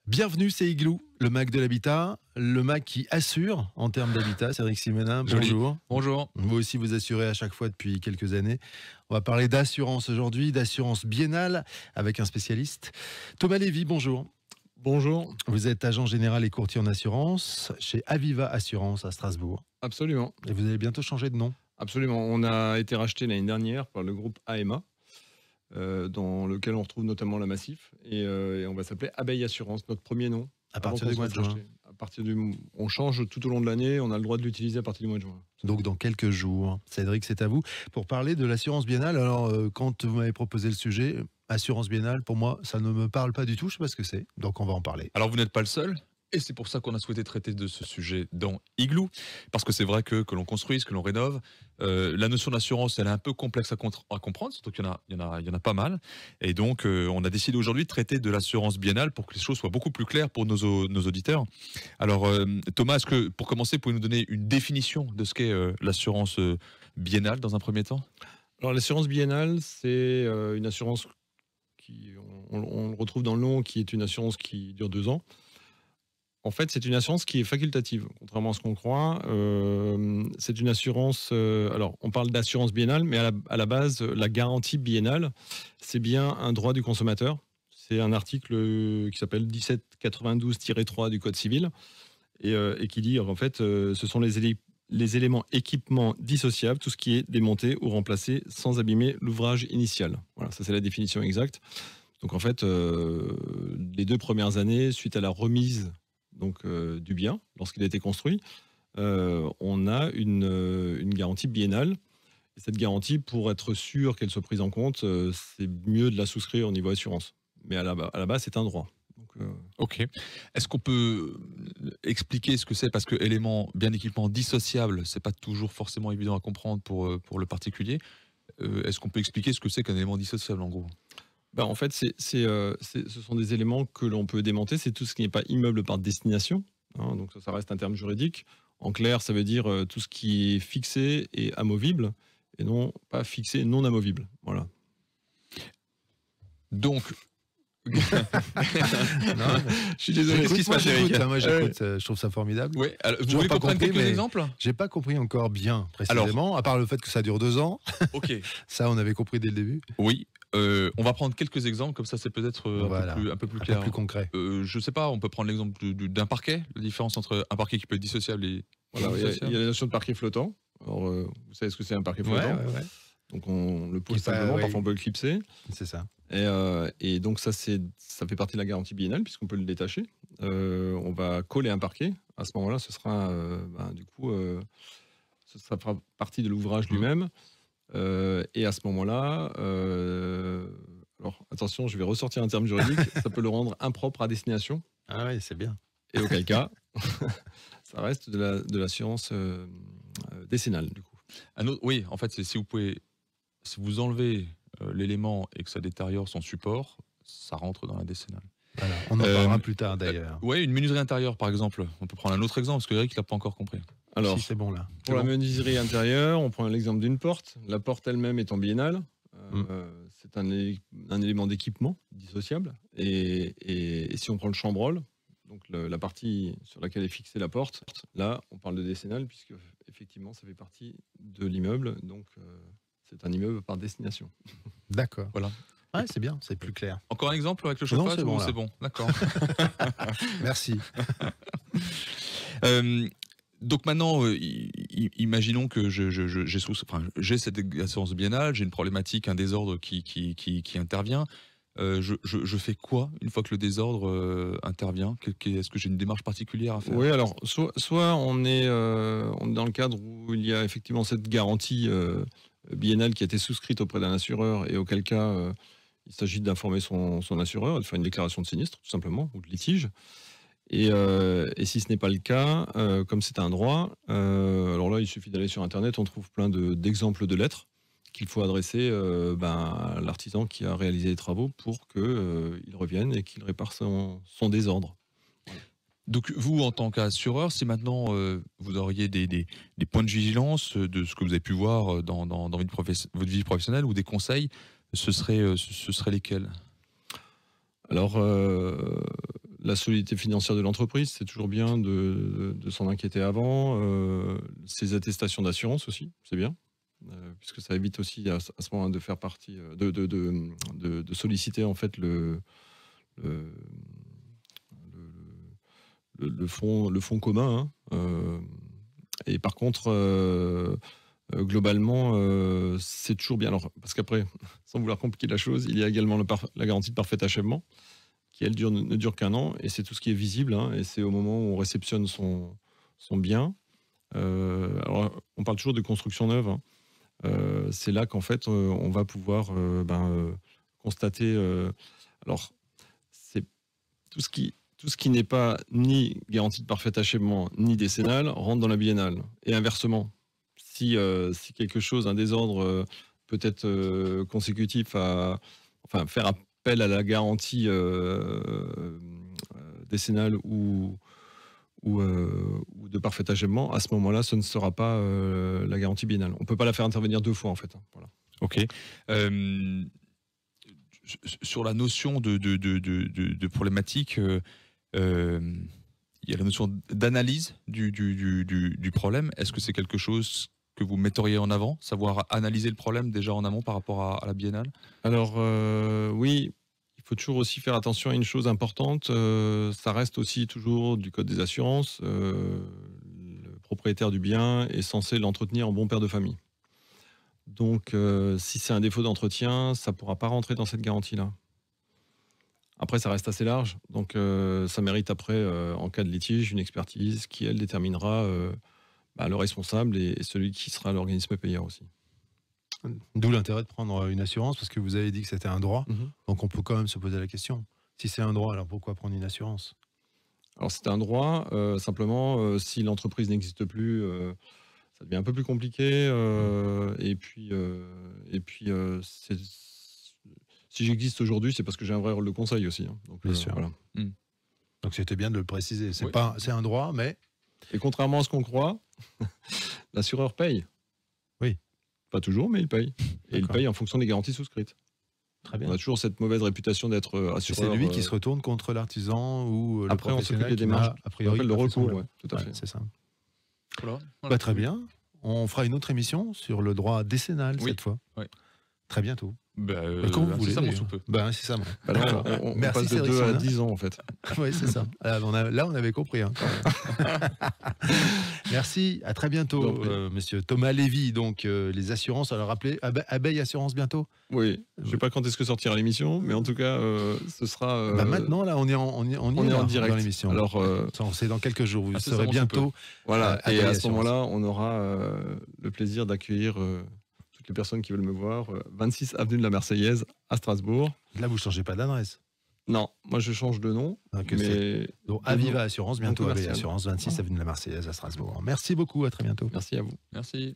Bienvenue, c'est Igloo, le Mac de l'habitat, le Mac qui assure en termes d'habitat. Cédric Simenin, bonjour. Bonjour. Vous aussi, vous assurez à chaque fois depuis quelques années. On va parler d'assurance aujourd'hui, d'assurance biennale avec un spécialiste. Thomas Lévy, bonjour. Bonjour. Vous êtes agent général et courtier en assurance chez Aviva Assurance à Strasbourg. Absolument. Et vous allez bientôt changer de nom. Absolument. On a été racheté l'année dernière par le groupe AMA, dans lequel on retrouve notamment la Massif. Et on va s'appeler Abeille Assurance, notre premier nom. À partir du mois de juin. On change tout au long de l'année, on a le droit de l'utiliser à partir du mois de juin. Donc dans quelques jours. Cédric, c'est à vous. Pour parler de l'assurance biennale, alors quand vous m'avez proposé le sujet, assurance biennale, pour moi, ça ne me parle pas du tout, je ne sais pas ce que c'est. Donc on va en parler. Alors vous n'êtes pas le seul. Et c'est pour ça qu'on a souhaité traiter de ce sujet dans Igloo, parce que c'est vrai que l'on construise, que l'on rénove, la notion d'assurance, elle est un peu complexe à comprendre, surtout qu'il y en a pas mal. Et donc, on a décidé aujourd'hui de traiter de l'assurance biennale pour que les choses soient beaucoup plus claires pour nos auditeurs. Alors, Thomas, est-ce que, pour commencer, vous pouvez nous donner une définition de ce qu'est l'assurance biennale dans un premier temps ? Alors, l'assurance biennale, c'est une assurance qui, on le retrouve dans le nom, qui est une assurance qui dure 2 ans. En fait, c'est une assurance qui est facultative, contrairement à ce qu'on croit. C'est une assurance... alors, on parle d'assurance biennale, mais à la base, la garantie biennale, c'est bien un droit du consommateur. C'est un article qui s'appelle 1792-3 du Code civil, et qui dit, en fait, ce sont les éléments équipements dissociables, tout ce qui est démonté ou remplacé sans abîmer l'ouvrage initial. Voilà, ça c'est la définition exacte. Donc, en fait, les 2 premières années, suite à la remise... du bien, lorsqu'il a été construit, on a une garantie biennale. Et cette garantie, pour être sûr qu'elle soit prise en compte, c'est mieux de la souscrire au niveau assurance. Mais à la base, c'est un droit. Donc, Ok. Est-ce qu'on peut expliquer ce que c'est ? Parce que bien équipement dissociable, c'est pas toujours forcément évident à comprendre pour le particulier. Est-ce qu'on peut expliquer ce que c'est qu'un élément dissociable, en gros ? en fait, ce sont des éléments que l'on peut démonter. C'est tout ce qui n'est pas immeuble par destination. Hein, donc ça reste un terme juridique. En clair, ça veut dire tout ce qui est fixé et amovible, et non pas fixé et non amovible. Voilà. Donc... non, je suis désolé. Qu'est-ce qui se passe, Eric ? Moi, j'écoute. Je trouve ça formidable. Ouais, alors, vous voulez qu'on prenne quelques exemples ? J'ai pas compris encore bien précisément, à part le fait que ça dure 2 ans. Ok. Ça, on avait compris dès le début. Oui. On va prendre quelques exemples, comme ça c'est peut-être un peu plus clair. Un peu plus concret. Je sais pas, on peut prendre l'exemple d'un parquet, la différence entre un parquet qui peut être dissociable et... Voilà, il y a la notion de parquet flottant. Alors, vous savez ce que c'est un parquet flottant ? Ouais. Donc on le pose simplement, parfois on peut le clipser. C'est ça. Et donc ça fait partie de la garantie biennale, puisqu'on peut le détacher. On va coller un parquet. À ce moment-là, ce sera ça fera partie de l'ouvrage lui-même. Et à ce moment-là, alors attention, je vais ressortir un terme juridique, ça peut le rendre impropre à destination. Ah oui, c'est bien. Et auquel cas, ça reste de l'assurance décennale, du coup. Oui, en fait, si vous enlevez l'élément et que ça détériore son support, ça rentre dans la décennale. Voilà, on en parlera plus tard d'ailleurs. Oui, une menuiserie intérieure, par exemple. On peut prendre un autre exemple, parce que Eric l'a pas encore compris. Alors, si c'est bon là. Pour la menuiserie intérieure, on prend l'exemple d'une porte. La porte elle-même est en biennale. C'est un élément d'équipement dissociable. Et si on prend le chambranle, donc la partie sur laquelle est fixée la porte, là, on parle de décennale, puisque effectivement, ça fait partie de l'immeuble. Donc, c'est un immeuble par destination. D'accord. Voilà. Ouais, c'est bien, c'est plus clair. Encore un exemple avec le chauffage ? Non, c'est bon. D'accord. Merci. Donc maintenant, imaginons que j'ai cette assurance biennale, j'ai une problématique, un désordre qui intervient. Je fais quoi une fois que le désordre intervient ? Est-ce que j'ai une démarche particulière à faire ? Oui, alors soit on est dans le cadre où il y a effectivement cette garantie biennale qui a été souscrite auprès d'un assureur, et auquel cas il s'agit d'informer son assureur et de faire une déclaration de sinistre, tout simplement, ou de litige. Et si ce n'est pas le cas, comme c'est un droit, alors là, il suffit d'aller sur Internet, on trouve plein d'exemples de lettres qu'il faut adresser à l'artisan qui a réalisé les travaux pour qu'il revienne et qu'il répare son désordre. Voilà. Donc vous, en tant qu'assureur, si maintenant vous auriez des points de vigilance de ce que vous avez pu voir dans votre vie professionnelle, ou des conseils, ce serait lesquels ? Alors, la solidité financière de l'entreprise, c'est toujours bien de s'en inquiéter avant. Ses attestations d'assurance aussi, c'est bien, puisque ça évite aussi à ce moment de faire partie, de solliciter en fait le fonds commun. Hein. Et par contre, globalement, c'est toujours bien. Alors, parce qu'après, sans vouloir compliquer la chose, il y a également la garantie de parfait achèvement, qui elle ne dure qu'un an, et c'est tout ce qui est visible, hein, et c'est au moment où on réceptionne son bien. Alors, on parle toujours de construction neuve. Hein. C'est là qu'en fait, on va pouvoir constater. Alors, c'est tout ce qui n'est pas ni garantie de parfait achèvement ni décennale rentre dans la biennale, et inversement. Si quelque chose, un désordre peut être consécutif faire appel à la garantie décennale ou de parfait achèvement, à ce moment-là, ce ne sera pas la garantie biennale. On ne peut pas la faire intervenir 2 fois, en fait. Hein. Voilà. Ok. Sur la notion de problématique, il y a la notion d'analyse du problème. Est-ce que c'est quelque chose que vous metteriez en avant, savoir analyser le problème déjà en amont par rapport à la biennale? Alors, oui, il faut toujours aussi faire attention à une chose importante. Ça reste aussi toujours du code des assurances. Le propriétaire du bien est censé l'entretenir en bon père de famille. Donc, si c'est un défaut d'entretien, ça ne pourra pas rentrer dans cette garantie-là. Après, ça reste assez large. Donc, ça mérite après, en cas de litige, une expertise qui, elle, déterminera le responsable et celui qui sera l'organisme payeur aussi. D'où l'intérêt de prendre une assurance, parce que vous avez dit que c'était un droit, donc on peut quand même se poser la question. Si c'est un droit, alors pourquoi prendre une assurance? Alors c'est un droit, simplement, si l'entreprise n'existe plus, ça devient un peu plus compliqué, et puis si j'existe aujourd'hui, c'est parce que j'ai un vrai rôle de conseil aussi. Hein. Donc, Bien sûr. Voilà. Donc c'était bien de le préciser. C'est Oui. c'est un droit, mais... Et contrairement à ce qu'on croit, l'assureur paye. Oui. Pas toujours, mais il paye. Et il paye en fonction des garanties souscrites. Très bien. On a toujours cette mauvaise réputation d'être assureur. C'est lui qui se retourne contre l'artisan ou le Après, on s'occupe professionnel des qui démarches. n'a, a priori, On appelle le pas fait son recours, job. ouais, tout à fait. C'est ça. Voilà. Très bien. On fera une autre émission sur le droit décennal cette fois. Oui. Très bientôt. Quand vous voulez. ça D'ailleurs. sous peu. Incessamment. Là, on Merci, passe de Cédric 2 à Sonin. 10 ans, en fait. Oui, c'est ça. Là, on avait compris. Hein, quand même. Merci. À très bientôt, monsieur Thomas Lévy. Donc, les assurances, alors rappelez, Abeille Assurance bientôt. Oui, je ne sais pas quand est-ce que sortira l'émission, mais en tout cas, ce sera... Maintenant, là, on est en direct dans l'émission. Alors, c'est dans quelques jours. Vous serez sous bientôt. voilà, et Abeille à ce Assurance. moment-là, on aura le plaisir d'accueillir toutes les personnes qui veulent me voir, 26 avenue de la Marseillaise à Strasbourg. Là, vous ne changez pas d'adresse. Non, moi je change de nom, Donc, mais Donc, Aviva Assurance, bientôt Abeille commercial. Assurance, 26 avenue de la Marseillaise à Strasbourg. Merci beaucoup, à très bientôt. merci à vous. Merci.